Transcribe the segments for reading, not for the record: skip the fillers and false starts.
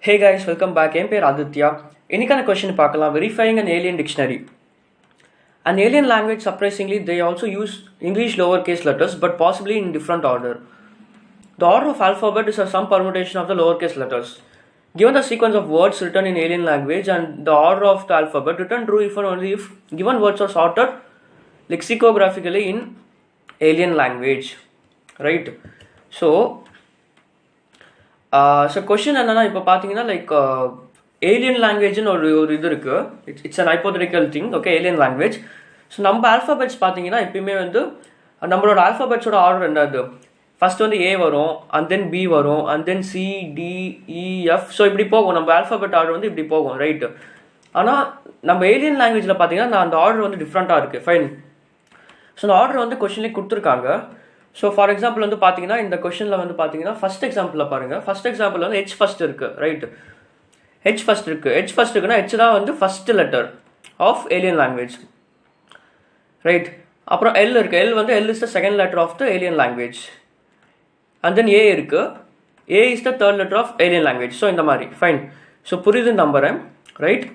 Hey guys, welcome back. என் பேர் ஆதித்யா. இன்னைக்கான question பார்க்கலாம். Verifying an alien dictionary. An alien language, surprisingly, they also use English lowercase letters, but possibly in different order. The order of alphabet is some permutation of the lowercase letters. Given the sequence of words written in alien language and the order of the alphabet, return true if and only if given words are sorted lexicographically in alien language. Right? So question என்னன்னா இப்போ பார்த்தீங்கன்னா like alien லாங்குவேஜ்னு ஒரு இது இருக்குது. It's an hypothetical thing. Okay, alien language. So நம்ம alphabets பார்த்தீங்கன்னா எப்பயுமே வந்து நம்மளோட ஆல்ஃபபெட்ஸோட ஆர்டர் என்னது, ஃபர்ஸ்ட் வந்து ஏ வரும், அண்ட் தென் பி வரும், and then C, D, E, F. So இப்படி போகும். நம்ம ஆல்ஃபபெட் ஆர்டர் வந்து இப்படி போகும், ரைட்டு. ஆனால் நம்ம ஏலியன் லாங்குவேஜில் பார்த்தீங்கன்னா அந்த ஆர்டர் வந்து டிஃப்ரெண்ட்டாக இருக்குது. ஃபைன். ஸோ அந்த ஆர்டர் வந்து கொஷின்லேயே கொடுத்துருக்காங்க. ஸோ ஃபார் எக்ஸாம்பிள் வந்து பார்த்தீங்கன்னா இந்த கொஷனில் வந்து பார்த்தீங்கன்னா ஃபர்ஸ்ட் எக்ஸாம்பிளில் பாருங்கள். ஃபர்ஸ்ட் எக்ஸாம்பிள் வந்து ஹெச் ஃபர்ஸ்ட் இருக்குது, ரைட்டு. ஹெச் ஃபர்ஸ்ட் இருக்குது. ஹெச் ஃபர்ஸ்ட் இருக்குன்னா ஹெச் தான் வந்து first letter of alien language, right. அப்புறம் எல் இருக்குது. எல் வந்து L is the second letter of the alien language. And then A இருக்குது. A is the third letter of alien language. So இந்த மாதிரி. Fine. So புரியுதுன்னு நம்புகிறேன், right.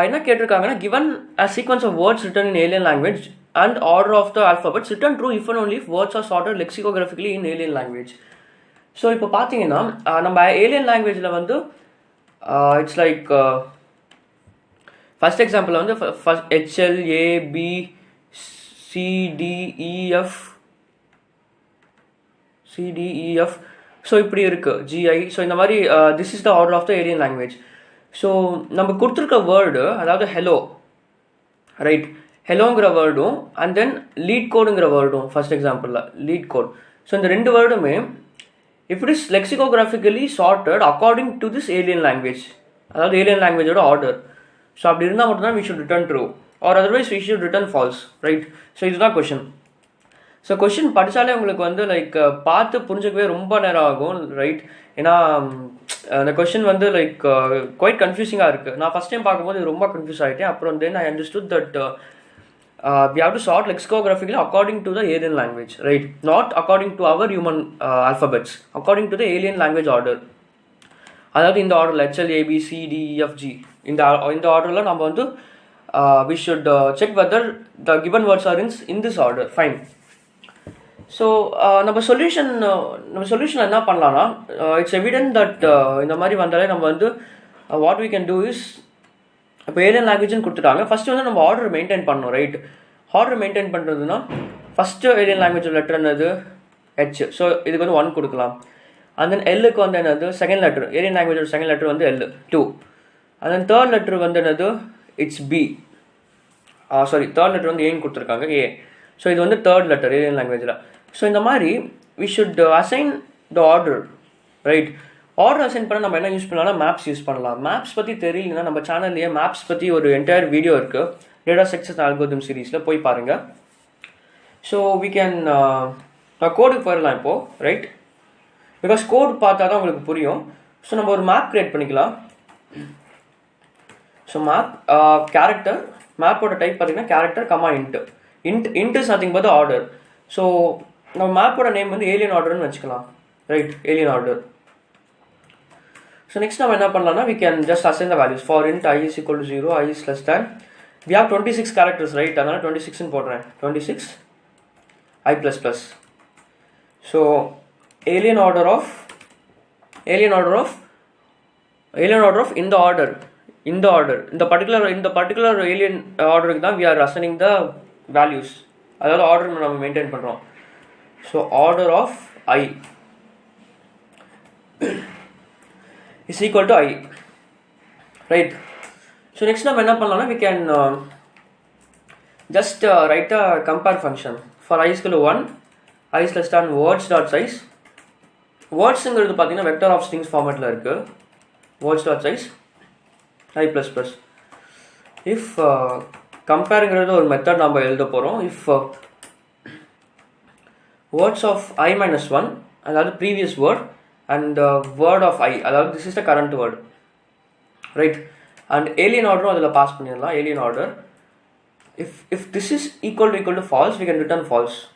என்ன கேட்டிருக்காங்கன்னா, given a sequence of words written in alien language and order of the alphabets, return true if and only if words are sorted lexicographically in alien language. So இப்போ பார்த்தீங்கன்னா நம்ம alien லாங்குவேஜில் வந்து it's like first example வந்து H L, A, B, C, D, E F, C D E F. So இப்படி இருக்குது, G I. So இந்த மாதிரி this is the order of the alien language. So நம்ம கொடுத்துருக்க வேர்டு, அதாவது ஹெலோ, ரைட். ஹெலோங்கிற வேர்டும் அண்ட் தென் லீட் கோடுங்கிற வேர்டும் ஃபர்ஸ்ட் எக்ஸாம்பிளில் லீட் கோட். ஸோ இந்த ரெண்டு வேர்டுமே if it is lexicographically sorted according to this alien language, அதாவது ஏலியன் லாங்குவேஜோட ஆர்டர். ஸோ அப்படி இருந்தால் மட்டும்தான் we should return true, or otherwise we should return false, right. So இதுதான் கொஷின். ஸோ கொஷின் படித்தாலே உங்களுக்கு வந்து லைக் பார்த்து புரிஞ்சுக்கவே ரொம்ப நேரம் ஆகும், ரைட். ஏன்னா அந்த கொஷின் வந்து லைக் குவைட் கன்ஃபியூசிங்காக இருக்குது. நான் ஃபஸ்ட் டைம் பார்க்கும்போது இது ரொம்ப கன்ஃபியூஸ் ஆகிட்டேன். அப்புறம் then I understood that we have to sort lexicographically according to the alien language, right? Not according to our human alphabets, according to the alien language order. அதாவது இந்த ஆர்டரில் H L, A B, C, D, E F, G, இந்த ஆர்டரில் நம்ம வந்து we should check whether the given words are in this order. Fine. So நம்ம solution என்ன பண்ணலாம்னா, இட்ஸ் எவிடென்ட் தட் இந்த மாதிரி வந்தாலே நம்ம வந்து what we can do is, இப்போ ஏலியன் லாங்குவேஜ்னு கொடுத்துட்டாங்க. ஃபஸ்ட்டு வந்து நம்ம ஆர்டர் மெயின்டைன் பண்ணணும், ரைட். ஆர்டர் மெயின்டைன் பண்ணுறதுன்னா ஃபஸ்ட்டு ஏலியன் லாங்குவேஜ் லெட்டர் என்னது, ஹெச். ஸோ இதுக்கு வந்து 1 கொடுக்கலாம். அண்ட் தென் எல்லுக்கு வந்து என்னது, செகண்ட் லெட்டர், ஏலியன் லாங்குவேஜோட செகண்ட் லெட்டர் வந்து L, 2. And then third letter வந்து என்னது, இட்ஸ் பி. தேர்ட் லெட்டர் வந்து ஏன்னு கொடுத்துருக்காங்க, ஏ. ஸோ இது வந்து தேர்ட் லெட்டர் ஏலியன் லாங்குவேஜில். ஸோ இந்த மாதிரி we should assign the order, right. Order assign பண்ண நம்ம என்ன யூஸ் பண்ணலாம்னா மேப்ஸ் யூஸ் பண்ணலாம். மேப்ஸ் பற்றி தெரியலன்னா நம்ம சேனல்லையே மேப்ஸ் பற்றி ஒரு என்டையர் வீடியோ இருக்குது, டேட்டா ஸ்ட்ரக்சர்ஸ் அல்கோரிதம் சீரீஸில் போய் பாருங்கள். ஸோ வி கேன் கோடுக்கு போயிடலாம் இப்போது, ரைட். பிகாஸ் கோடு பார்த்தா தான் உங்களுக்கு புரியும். ஸோ நம்ம ஒரு மேப் க்ரியேட் பண்ணிக்கலாம். ஸோ மேப் கேரக்டர், மேப்போட டைப் பார்த்தீங்கன்னா character comma int is nothing but order. So நம்ம மேப்போட நேம் வந்து ஏலியன் ஆர்டர்னு வச்சுக்கலாம், right. Alien order. So next நம்ம என்ன பண்ணலாம்னா, we can just assign the values for int I is equal to 0, I is less than, we have 26 characters, right. அதனால் 26ன்னு போடுறேன், 26 I plus plus. So alien order of இந்த order இந்த particular alien ஆர்டருக்கு தான் we are assigning the values, அதாவது order நம்ம maintain பண்ணுறோம். So order of I is equal to I, right. So next நம்ம என்ன பண்ணலாம்னா, we can just write a compare function for I is equal to 1, I is less than words dot size. wordsங்கிறது பார்த்தீங்கன்னா vector of strings ஃபார்மேட்டில் இருக்குது. words dot size I plus plus. if கம்பேருங்கிறது ஒரு method நம்ம எழுத போகிறோம். if words of I minus 1, அதாவது previous word, and word of I, அதாவது this is the current word, right. and alien order அதில் pass பண்ணிடலாம், alien order. if this is equal to false, we can return false.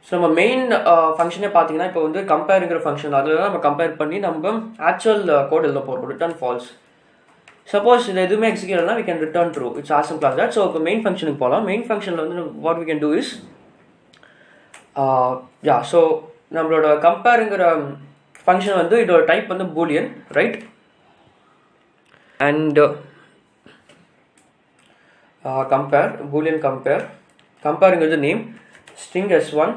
So நம்ம main ஃபங்க்ஷனே பார்த்தீங்கன்னா இப்போ வந்து கம்பேருங்கிற function அதில் நம்ம compare பண்ணி நம்ம ஆக்சுவல் கோட் எழுத போகிறோம், ரிட்டர்ன் ஃபால்ஸ். சப்போஸ் இது எதுவுமே எக்ஸிக்யூட் ஆனால் we can return true. It's as simple as that. So இப்போ மெயின் ஃபங்க்ஷனுக்கு போகலாம். மெயின் ஃபங்க்ஷனில் வந்து what we can do is so நம்மளோட கம்பேருங்கிற ஃபங்க்ஷன் வந்து இதோட டைப் வந்து boolean, right? And compare, boolean கம்பேருங்கிறது name, string s1,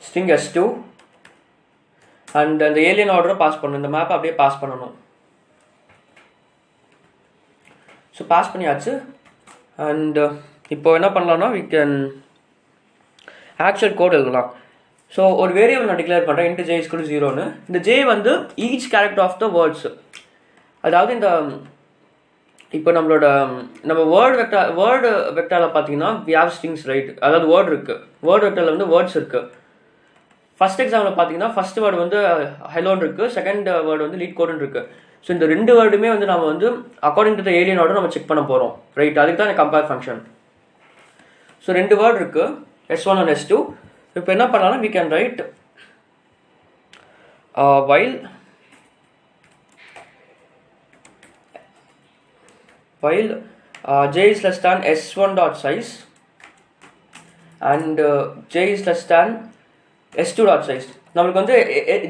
string s2, and அந்த ஏலியன் ஆர்டரை பாஸ் பண்ணணும். இந்த மேப்பை அப்படியே பாஸ் பண்ணணும். ஸோ பாஸ் பண்ணியாச்சு. அண்ட் இப்போ என்ன பண்ணலாம்னா we can ஆக்சுவல் கோட் எழுதலாம். ஸோ ஒரு வேரியபிள் நான் டிக்ளேர் பண்ணுறேன், இன்ட்டு ஜே இஸ்குவல் 0ன்னு. இந்த ஜே வந்து each character of the words. அதாவது இந்த இப்போ நம்ம வேர்டு வெக்டாரில் பார்த்தீங்கன்னா we have strings, ரைட்? அதாவது வேர்டு இருக்குது, வேர்டு வெக்டாரில் வந்து வேர்ட்ஸ் இருக்குது. ஃபர்ஸ்ட் எக்ஸாம்பிள் பார்த்தீங்கன்னா ஃபர்ஸ்ட் வேர்டு வந்து ஹெலோன்னு இருக்குது, செகண்ட் வேர்டு வந்து லீட் கோடுன்னு இருக்குது. ஸோ இந்த ரெண்டு வேர்டுமே வந்து நம்ம வந்து according to the alien order நம்ம செக் பண்ண போகிறோம், ரைட்? அதுக்கு தான் கம்பேர் ஃபங்க்ஷன். ஸோ ரெண்டு வேர்டு இருக்குது, s1 and s2. இப்போ என்ன பண்ணலாம்னா we can write while j is less than s1 dot size and j is less than s2 dot size. நம்மளுக்கு வந்து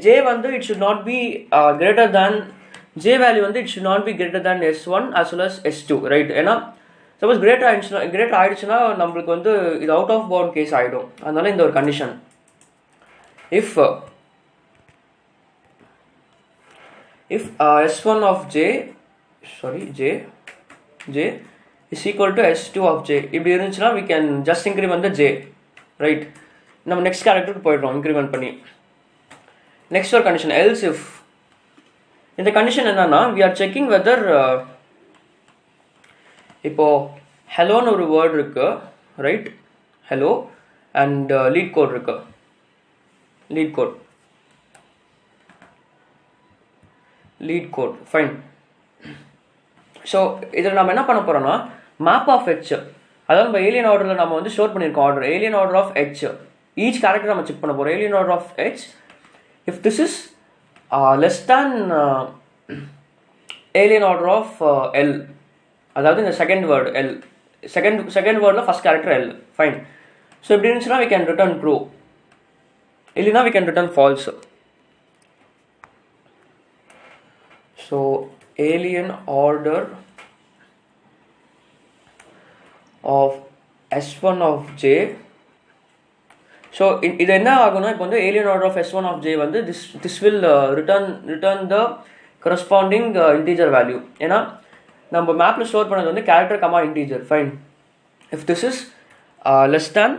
j வந்து it should not be greater than, j value வந்து it should not be greater than s1 as well as s2, right? ஏன்னா suppose greater ஆயிடுச்சுன்னா நம்மளுக்கு வந்து இது out of bound case ஆகிடும். அதனால இந்த ஒரு condition, if s1 of j is equal to s2 of j இப்படி இருந்துச்சுன்னா we can just increment the j, right? நம்ம நெக்ஸ்ட் கேரக்டருக்கு போயிடுறோம் இன்க்ரிமெண்ட் பண்ணி. நெக்ஸ்ட் ஒரு கண்டிஷன் else if. இந்த கண்டிஷன் என்னன்னா we are checking whether இப்போ ஹெலோன்னு ஒரு வேர்டு இருக்கு, right? Hello and LeetCode இருக்கு, லீட் கோட் ஃபைன். ஸோ இதில் நம்ம என்ன பண்ண போகிறோம்னா மேப் ஆஃப் ஹெச், அதாவது நம்ம ஏலியன் ஆர்டரில் நம்ம வந்து ஸ்டோர் பண்ணியிருக்கோம் order, alien order of H. Each character நம்ம செக் பண்ண போகிறோம், alien order of H. If this is less than alien order of L, அதாவது இந்த செகண்ட் வேர்டு எல், செகண்ட் வேர்டில் first character L, fine. So இப்படி இருந்துச்சுன்னா we can return true, இல்லைன்னா we can return false. So alien order of s1 of j. So இது என்ன ஆகும்னா இப்போ வந்து alien order of s1 of j வந்து this will return the corresponding integer value. ஏன்னா நம்ம மேப்பில் ஸ்டோர் பண்ணது வந்து character comma integer, fine. If this is less than,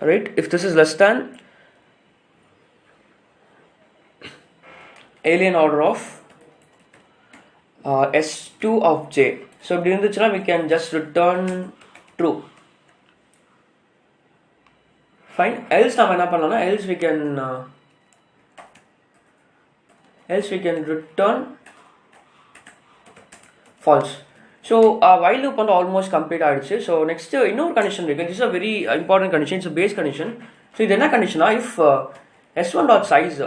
right? If this is less than alien order of s2 of j. So இப்படி இருந்துச்சுன்னா we can just return true, fine. else நம்ம என்ன பண்ணலாம்னா else we can return false. So while loop வந்து almost complete ஆகிடுச்சு. So next இன்னொரு condition இருக்குது, this is a very important condition, it's base condition. So இது என்ன கண்டிஷனா, if s1 dot size,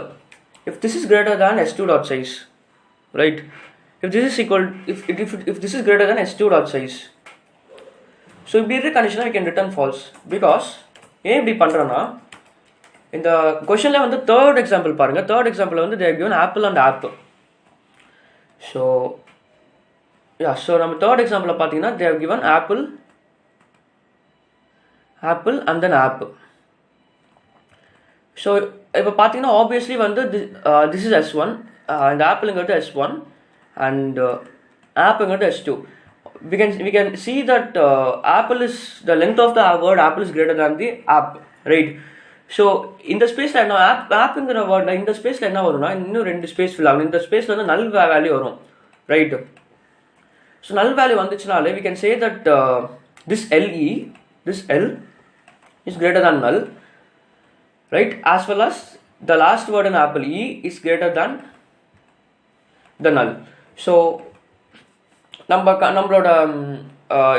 if this is greater than s2 dot size, right? If this is equal, if this is greater than s2 dot size, so இப்படி இருக்க கண்டிஷனா we can return false. because ஏன் இப்படி பண்ணுறோன்னா இந்த கொஷனில் வந்து third example பாருங்கள், third example வந்து they have given apple and app. So நம்ம தேர்ட் எக்ஸாம்பிளில் பார்த்தீங்கன்னா they have given apple and then app. So இப்போ பார்த்தீங்கன்னா ஆப்வியஸ்லி வந்து திஸ் இஸ் s1, இந்த ஆப்பிளுங்கிறது s1 அண்ட் ஆப்புங்கிறது s2. we can see that apple is, the length of the word apple is greater than the app, right? So இந்த ஸ்பேஸில் என்ன ஆப்புங்கிற வேர்டில் இந்த ஸ்பேஸில் என்ன வரும்னா இன்னும் ரெண்டு ஸ்பேஸ் ஃபில் ஆகும். இந்த ஸ்பேஸில் வந்து நல் வேல்யூ வரும், ரைட்டு? ஸோ நல் வேல்யூ வந்துச்சுனாலே we can say that this L is greater than null, right? As well as the last word in apple E is greater than the null. So நம்மளோட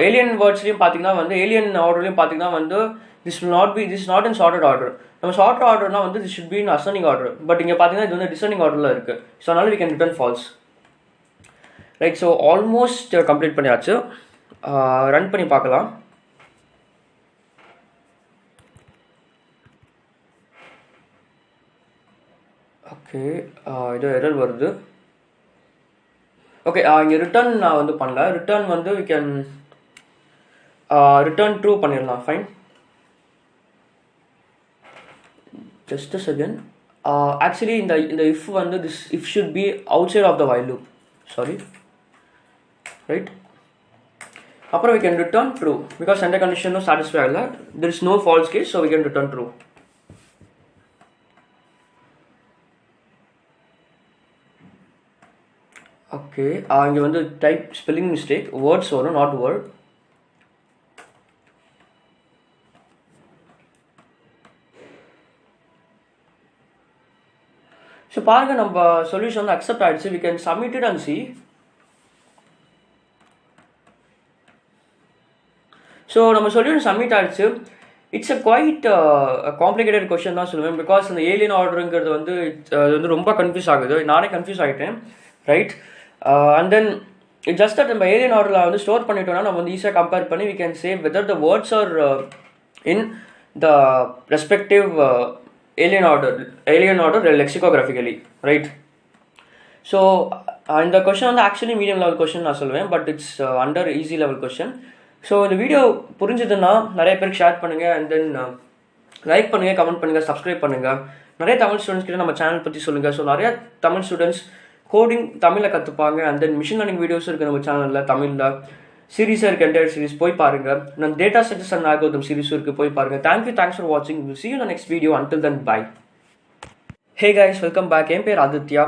alien வேர்ட்ஸ்லையும் பார்த்தீங்கன்னா வந்து alien ஆர்டர்லையும் பார்த்தீங்கன்னா வந்து this is not in sorted order. நம்ம sorted orderனா வந்து this should be in ascending order. But இங்கே பார்த்தீங்கன்னா இது வந்து descending orderல இருக்குது. ஸோ அதனால we can return false. Right, so almost complete பண்ணியாச்சு. ரன் பண்ணி பார்க்கலாம். ஓகே, ஏதோ எரர் வருது. ஓகே, இங்கே ரிட்டர்ன் நான் வந்து பண்ணல. ரிட்டர்ன் வந்து we can ரிட்டர்ன் ட்ரூ பண்ணிடலாம். Fine, just a second. Actually இந்த if வந்து this if should be outside of the while loop. Sorry, right? அப்புறம் we can return true because center condition no satisfy ஆகல. There is no false case, so we can return true. Okay, இங்கே வந்து type spelling mistake, words வரும், not word. So பாருங்கள், நம்ம solution வந்து accept ஆகிடுச்சு. we can submit it and see. So நம்ம solution submit ஆகிடுச்சு. It's a quite complicated question தான் சொல்லுவேன். பிகாஸ் அந்த ஏலியன் ஆர்டருங்கிறது வந்து அது வந்து ரொம்ப கன்ஃபியூஸ் ஆகுது. நானே கன்ஃபியூஸ் ஆகிட்டேன். Right, and then just that நம்ம ஏலியன் ஆர்டரில் வந்து ஸ்டோர் பண்ணிட்டோம்னா நம்ம வந்து ஈஸியாக கம்பேர் பண்ணி we can say whether the words are in the respective alien order lexicographically, right? So இந்த கொஷின் வந்து ஆக்சுவலி மீடியம் லெவல் கொஷின் நான் சொல்லுவேன், but it's under easy level question. So இந்த வீடியோ புரிஞ்சுதுன்னா நிறைய பேருக்கு ஷேர் பண்ணுங்கள், அண்ட் தென் லைக் பண்ணுங்கள், comment பண்ணுங்கள், சப்ஸ்கிரைப் பண்ணுங்கள். நிறைய தமிழ் ஸ்டூடெண்ட்ஸ் கிட்ட நம்ம சேனல் பற்றி சொல்லுங்கள். ஸோ நிறைய தமிழ் ஸ்டூடெண்ட்ஸ் கோடிங் தமிழில் கற்றுப்பாங்க. And then machine learning videos இருக்குது நம்ம சேனலில். தமிழில் சீரீஸாக இருக்குது, என்டையர் சீரீஸ் போய் பாருங்கள். நான் டேட்டா சயின்ஸ் அண்ட் ஆல்கோரிதம் சீரீஸும் இருக்குது, போய் பாருங்கள். தேங்க்ஸ் ஃபார் வாட்சிங். Will see you in the next video. Until then, bye. Hey guys, welcome back. என் பேர் ஆதித்யா.